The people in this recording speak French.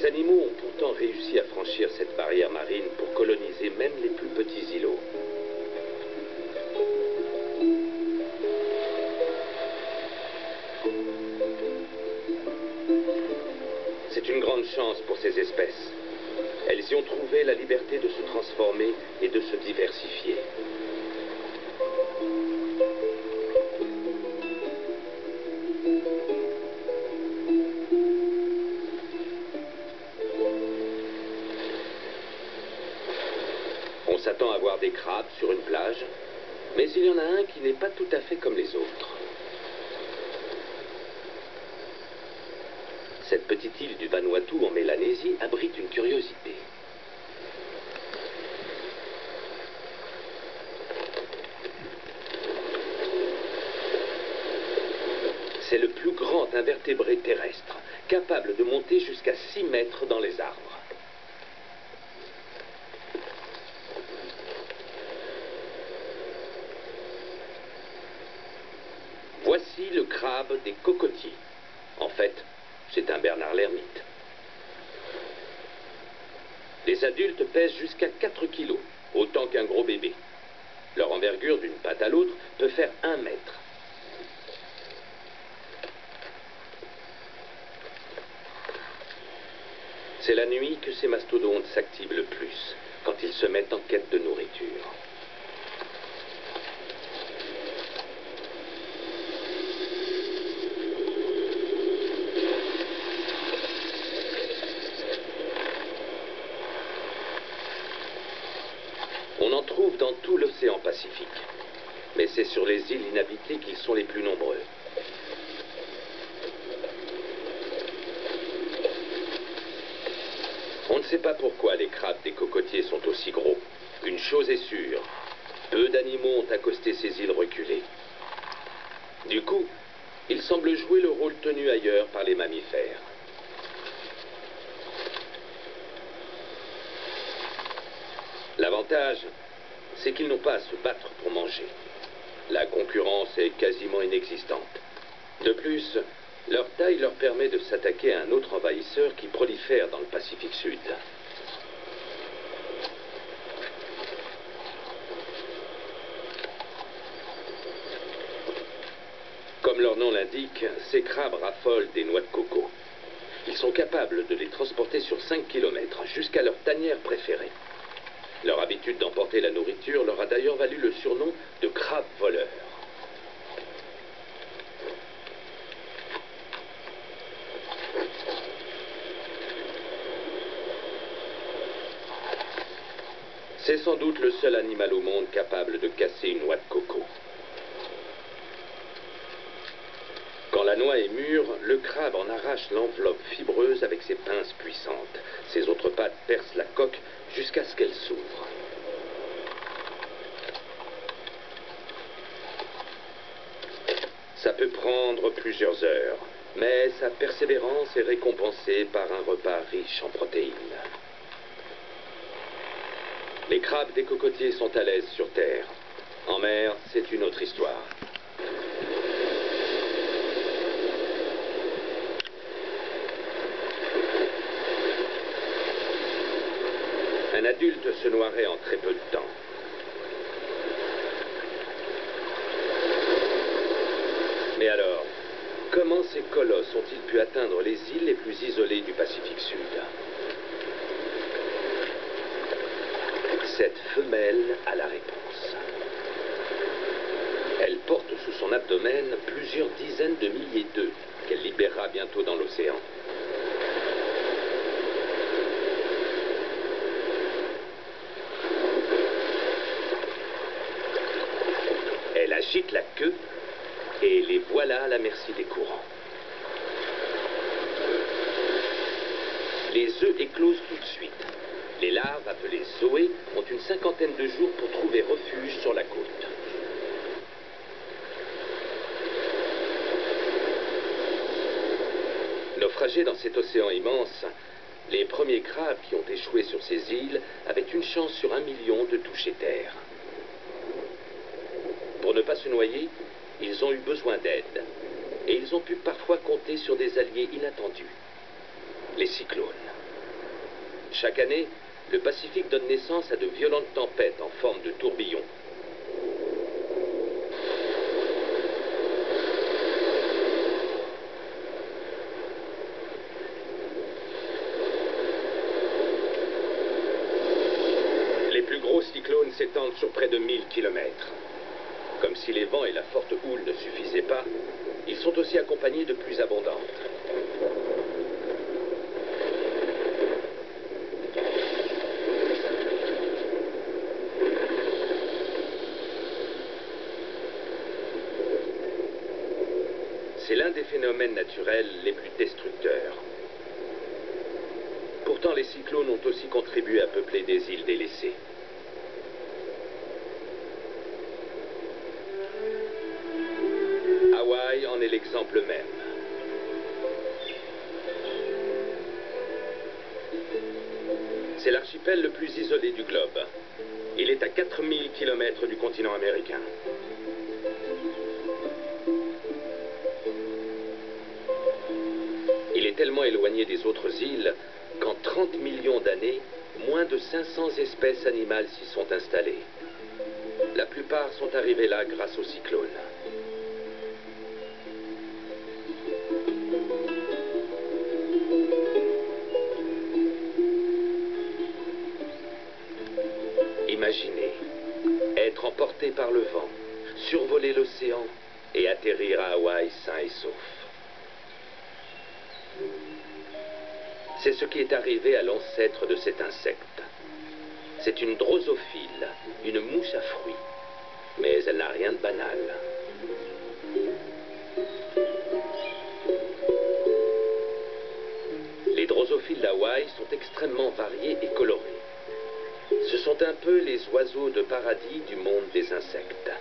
animaux ont pourtant réussi à franchir cette barrière marine pour coloniser même les plus petits îlots. C'est une grande chance pour ces espèces. Elles y ont trouvé la liberté de se transformer et de se diversifier. On s'attend à voir des crabes sur une plage, mais il y en a un qui n'est pas tout à fait comme les autres. Cette petite île du Vanuatu en Mélanésie abrite une curiosité. C'est le plus grand invertébré terrestre, capable de monter jusqu'à 6 mètres dans les arbres. Voici le crabe des cocotiers. En fait, c'est un Bernard l'ermite. Les adultes pèsent jusqu'à 4 kilos, autant qu'un gros bébé. Leur envergure d'une patte à l'autre peut faire 1 mètre. C'est la nuit que ces mastodontes s'activent le plus, quand ils se mettent en quête de nourriture. On en trouve dans tout l'océan Pacifique, mais c'est sur les îles inhabitées qu'ils sont les plus nombreux. On ne sait pas pourquoi les crabes des cocotiers sont aussi gros. Une chose est sûre, peu d'animaux ont accosté ces îles reculées. Du coup, ils semblent jouer le rôle tenu ailleurs par les mammifères. L'avantage, c'est qu'ils n'ont pas à se battre pour manger. La concurrence est quasiment inexistante. De plus, leur taille leur permet de s'attaquer à un autre envahisseur qui prolifère dans le Pacifique Sud. Comme leur nom l'indique, ces crabes raffolent des noix de coco. Ils sont capables de les transporter sur 5 km jusqu'à leur tanière préférée. Leur habitude d'emporter la nourriture leur a d'ailleurs valu le surnom de crabe voleur. C'est sans doute le seul animal au monde capable de casser une noix de coco. Quand la noix est mûre, le crabe en arrache l'enveloppe fibreuse avec ses pinces puissantes. Ses autres pattes percent la coque jusqu'à ce qu'elle s'ouvre. Ça peut prendre plusieurs heures, mais sa persévérance est récompensée par un repas riche en protéines. Les crabes des cocotiers sont à l'aise sur Terre. En mer, c'est une autre histoire. Un adulte se noierait en très peu de temps. Mais alors, comment ces colosses ont-ils pu atteindre les îles les plus isolées du Pacifique Sud? Cette femelle a la réponse. Elle porte sous son abdomen plusieurs dizaines de milliers d'œufs qu'elle libérera bientôt dans l'océan. Elle agite la queue et les voilà à la merci des courants. Les œufs éclosent tout de suite. Les larves, appelées zoé, ont une 50aine de jours pour trouver refuge sur la côte. Naufragés dans cet océan immense, les premiers crabes qui ont échoué sur ces îles avaient une chance sur 1 million de toucher terre. Pour ne pas se noyer, ils ont eu besoin d'aide. Et ils ont pu parfois compter sur des alliés inattendus, les cyclones. Chaque année, le Pacifique donne naissance à de violentes tempêtes en forme de tourbillons. Les plus gros cyclones s'étendent sur près de 1000 km. Comme si les vents et la forte houle ne suffisaient pas, ils sont aussi accompagnés de pluies abondantes. C'est l'un des phénomènes naturels les plus destructeurs. Pourtant, les cyclones ont aussi contribué à peupler des îles délaissées. Hawaï en est l'exemple même. C'est l'archipel le plus isolé du globe. Il est à 4000 km du continent américain. Il est tellement éloigné des autres îles qu'en 30 millions d'années, moins de 500 espèces animales s'y sont installées. La plupart sont arrivées là grâce aux cyclones. Imaginez être emporté par le vent, survoler l'océan et atterrir à Hawaï sain et sauf. C'est ce qui est arrivé à l'ancêtre de cet insecte. C'est une drosophile, une mouche à fruits, mais elle n'a rien de banal. Les drosophiles d'Hawaï sont extrêmement variés et colorés. Ce sont un peu les oiseaux de paradis du monde des insectes.